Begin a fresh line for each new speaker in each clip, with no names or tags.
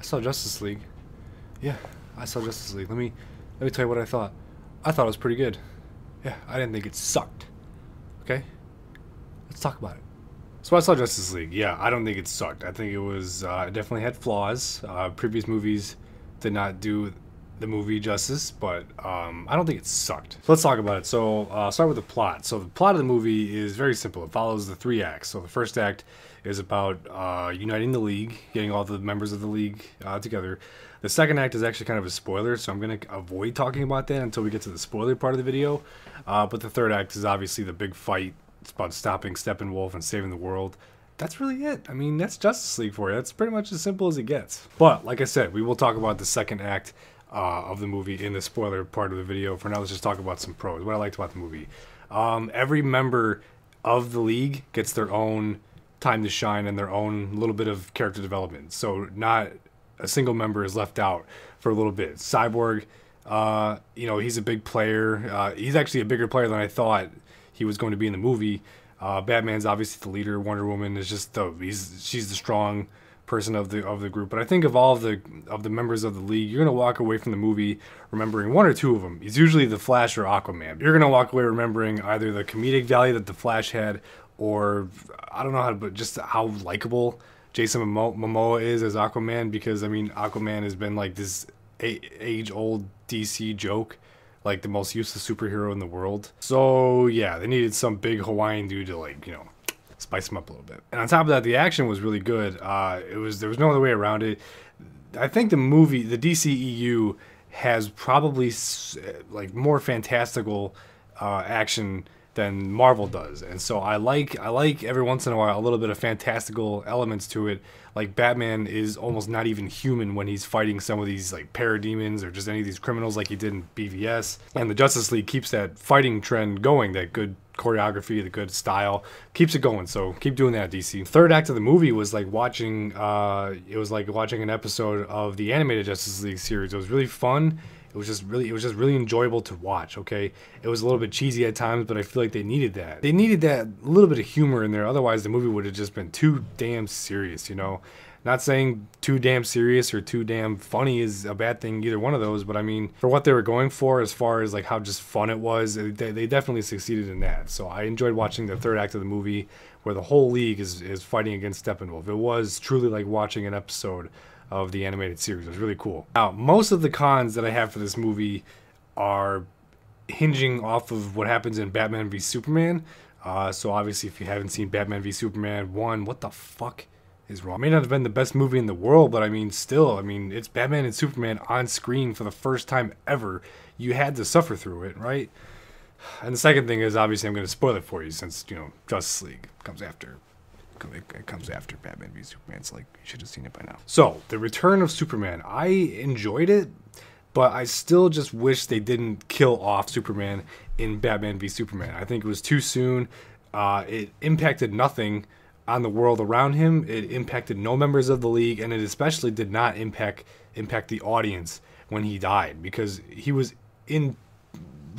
saw Justice League. Yeah, I saw Justice League. Let me tell you what I thought. I thought it was pretty good. Yeah, I didn't think it sucked. Okay? Let's talk about it. So I saw Justice League. Yeah, I don't think it sucked. I think it was it definitely had flaws. Previous movies did not do the movie justice, but I don't think it sucked. So let's talk about it. So start with the plot. So the plot of the movie is very simple. It follows the 3 acts. So the first act is about uniting the League, getting all the members of the League together. The second act is actually kind of a spoiler, so I'm going to avoid talking about that until we get to the spoiler part of the video. But the third act is obviously the big fight. It's about stopping Steppenwolf and saving the world. That's really it. I mean, that's Justice League for you. That's pretty much as simple as it gets. But, like I said, we will talk about the second act of the movie in the spoiler part of the video. For now, let's just talk about some pros. What I liked about the movie. Every member of the League gets their own time to shine and their own little bit of character development. So not a single member is left out for a little bit. Cyborg, he's a big player. He's actually a bigger player than I thought he was going to be in the movie. Batman's obviously the leader. Wonder Woman is just she's the strong person of the group. But I think of all of the members of the League, you're gonna walk away from the movie remembering one or two of them. It's usually the Flash or Aquaman. You're gonna walk away remembering either the comedic value that the Flash had, or I don't know but just how likable Jason Momoa is as Aquaman. Because I mean, Aquaman has been like this age-old DC joke, like the most useless superhero in the world. So yeah, they needed some big Hawaiian dude to spice him up a little bit. And on top of that, the action was really good. There was no other way around it. I think the DCEU has probably more fantastical action than Marvel does, and so I like every once in a while a little bit of fantastical elements to it. Like Batman is almost not even human when he's fighting some of these like parademons or just any of these criminals like he did in BVS. And the Justice League keeps that fighting trend going, that good choreography, the good style, keeps it going. So keep doing that, DC. Third act of the movie was like watching an episode of the animated Justice League series. It was really fun. It was just really enjoyable to watch, okay? It was a little bit cheesy at times, but I feel like they needed that. They needed that little bit of humor in there. Otherwise, the movie would have just been too damn serious, Not saying too damn serious or too damn funny is a bad thing, either one of those, but I mean, for what they were going for as far as like how just fun it was, they definitely succeeded in that. So I enjoyed watching the third act of the movie where the whole League is fighting against Steppenwolf. It was truly like watching an episode of the animated series. It was really cool. Now, most of the cons that I have for this movie are hinging off of what happens in Batman v Superman. So obviously, if you haven't seen Batman v Superman 1, what the fuck is wrong? It may not have been the best movie in the world, but I mean, still, it's Batman and Superman on screen for the first time ever. You had to suffer through it, right? And the second thing is, obviously, I'm going to spoil it for you since, Justice League comes after. It comes after Batman v Superman. It's like, you should have seen it by now. So, the Return of Superman. I enjoyed it, but I still just wish they didn't kill off Superman in Batman v Superman. I think it was too soon. It impacted nothing on the world around him. It impacted no members of the League, and it especially did not impact the audience when he died, because he was in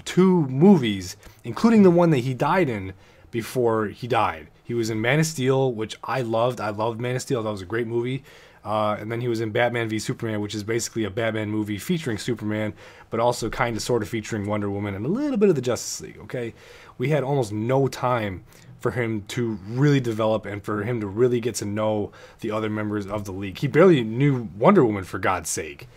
2 movies, including the one that he died in before he died. He was in Man of Steel, which I loved. I loved Man of Steel. That was a great movie. And then he was in Batman v Superman, which is basically a Batman movie featuring Superman, but also kind of sort of featuring Wonder Woman and a little bit of the Justice League, okay? We had almost no time for him to really develop and for him to really get to know the other members of the League. He barely knew Wonder Woman, for God's sake.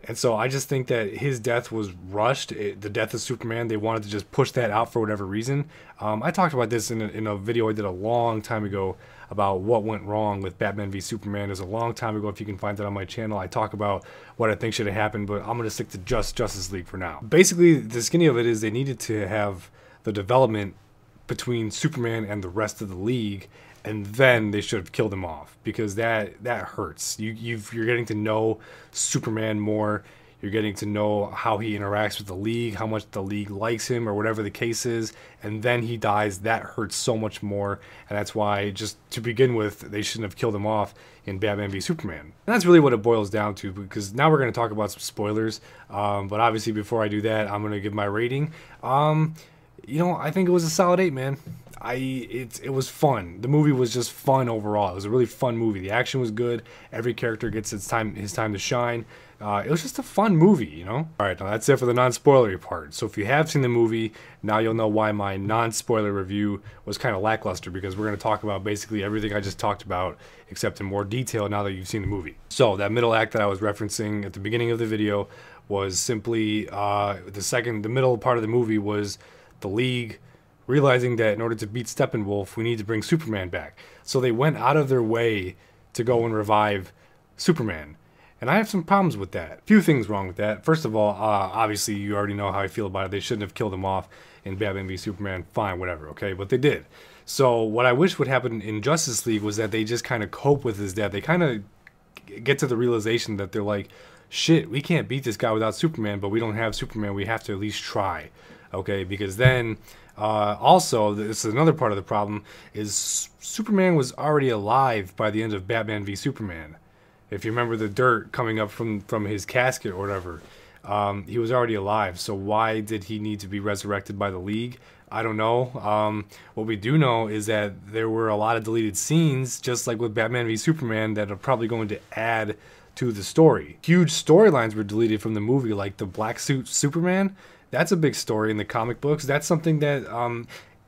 And so I just think that his death was rushed. The death of Superman, they wanted to just push that out for whatever reason. I talked about this in a video I did a long time ago about what went wrong with Batman v Superman. It was a long time ago. If you can find that on my channel, I talk about what I think should have happened, but I'm going to stick to just Justice League for now. Basically, the skinny of it is they needed to have the development between Superman and the rest of the League, and then they should have killed him off, because that hurts. You're getting to know Superman more. You're getting to know how he interacts with the League, how much the League likes him, or whatever the case is, and then he dies. That hurts so much more, and that's why, just to begin with, they shouldn't have killed him off in Batman v Superman. And that's really what it boils down to, because now we're going to talk about some spoilers, but obviously before I do that, I'm going to give my rating. I think it was a solid 8, man. It was fun. The movie was just fun overall. It was a really fun movie. The action was good. Every character gets his time to shine. It was just a fun movie. All right, now that's it for the non-spoilery part. So if you have seen the movie, now you'll know why my non-spoiler review was kind of lackluster, because we're going to talk about basically everything I just talked about, except in more detail now that you've seen the movie. So that middle act that I was referencing at the beginning of the video was simply the middle part of the movie was the League realizing that in order to beat Steppenwolf, we need to bring Superman back. So they went out of their way to go and revive Superman. And I have some problems with that. Few things wrong with that. First of all, obviously you already know how I feel about it. They shouldn't have killed him off in Batman v Superman. Fine, whatever, okay? But they did. So what I wish would happen in Justice League was that they just kind of cope with his death. They kind of get to the realization that they're like, shit, we can't beat this guy without Superman, but we don't have Superman. We have to at least try, okay? Because then... also, this is another part of the problem, is Superman was already alive by the end of Batman v Superman. If you remember the dirt coming up from his casket or whatever, he was already alive. So why did he need to be resurrected by the League? I don't know. What we do know is that there were a lot of deleted scenes, just like with Batman v Superman, that are probably going to add to the story. Huge storylines were deleted from the movie, like the Black Suit Superman. That's a big story in the comic books. That's something that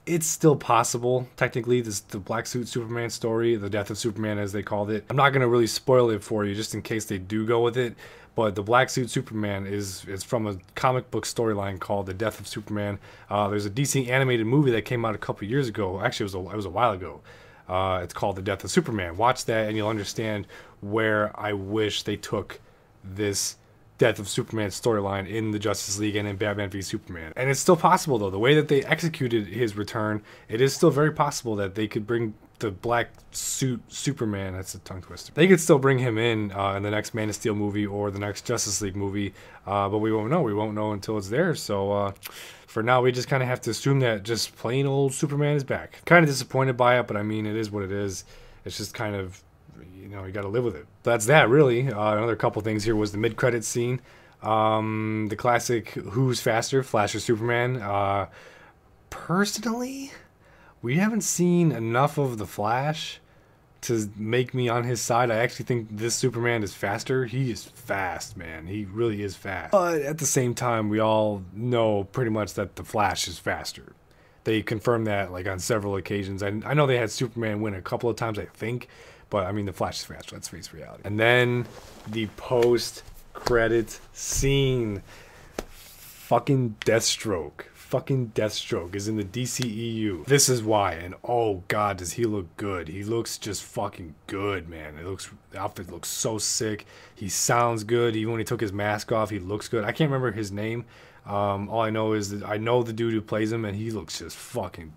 it's still possible, technically, the Black Suit Superman story, the death of Superman as they called it. I'm not going to really spoil it for you just in case they do go with it, but the Black Suit Superman is from a comic book storyline called The Death of Superman. There's a DC animated movie that came out a couple years ago. Actually, it was a while ago. It's called The Death of Superman. Watch that and you'll understand where I wish they took this Death of Superman storyline in the Justice League and in Batman v Superman. And it's still possible, though. The way that they executed his return, it is still very possible that they could bring the Black Suit Superman, that's a tongue twister, they could still bring him in the next Man of Steel movie or the next Justice League movie, but we won't know. We won't know until it's there. So for now, we just kind of have to assume that just plain old Superman is back. Kind of disappointed by it, but I mean, it is what it is. It's just kind of, you got to live with it. That's that, really. Another couple things here was the mid-credits scene. The classic Who's Faster, Flash or Superman. Personally, we haven't seen enough of the Flash to make me on his side. I actually think this Superman is faster. He is fast, man. He really is fast. But at the same time, we all know pretty much that the Flash is faster. They confirmed that like on several occasions. I know they had Superman win a couple of times, I think. But, I mean, the Flash is faster. Let's face reality. And then the post-credit scene. Fucking Deathstroke. Fucking Deathstroke is in the DCEU. This is why. And, oh, God, does he look good. He looks just fucking good, man. The outfit looks so sick. He sounds good. Even when he took his mask off, he looks good. I can't remember his name. All I know is that I know the dude who plays him, and he looks just fucking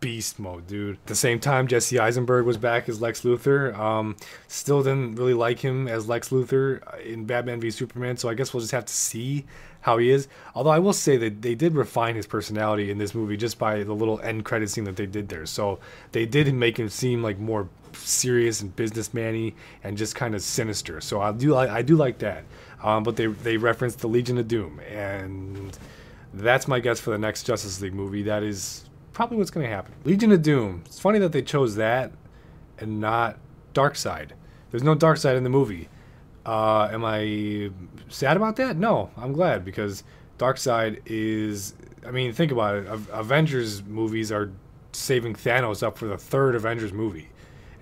beast mode, dude. At the same time, Jesse Eisenberg was back as Lex Luthor. Still didn't really like him as Lex Luthor in Batman v Superman, so I guess we'll just have to see how he is. Although I will say that they did refine his personality in this movie just by the little end credit scene that they did there. So they did make him seem like more serious and businessman-y and just kind of sinister. So I do like that. But they referenced the Legion of Doom, and that's my guess for the next Justice League movie. That is probably what's going to happen. Legion of Doom. It's funny that they chose that and not Darkseid. There's no Darkseid in the movie. Am I sad about that? No, I'm glad, because Darkseid is... I mean, think about it. Avengers movies are saving Thanos up for the third Avengers movie.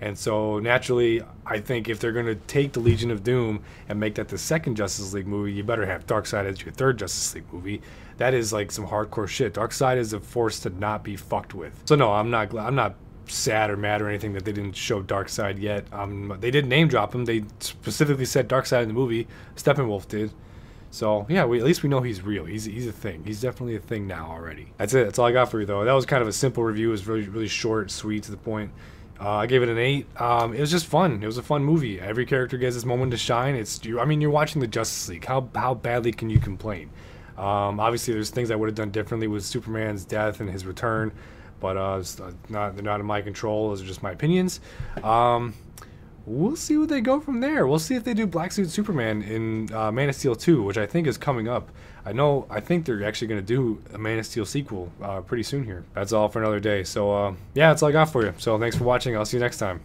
And so, naturally, I think if they're going to take the Legion of Doom and make that the second Justice League movie, you better have Darkseid as your third Justice League movie. That is like some hardcore shit. Darkseid is a force to not be fucked with. So no, I'm not sad or mad or anything that they didn't show Darkseid yet. They did name drop him. They specifically said Darkseid in the movie. Steppenwolf did. So yeah, at least we know he's real. He's a thing. He's definitely a thing now already. That's it. That's all I got for you though. That was kind of a simple review. It was really short, sweet, to the point. I gave it an 8. It was just fun. It was a fun movie. Every character gets his moment to shine. I mean, you're watching the Justice League. How badly can you complain? Obviously, there's things I would have done differently with Superman's death and his return, but they're not in my control. Those are just my opinions. we'll see where they go from there. We'll see if they do Black Suit Superman in Man of Steel 2, which I think is coming up. I think they're actually going to do a Man of Steel sequel pretty soon here. That's all for another day. So, yeah, that's all I got for you. So, thanks for watching. I'll see you next time.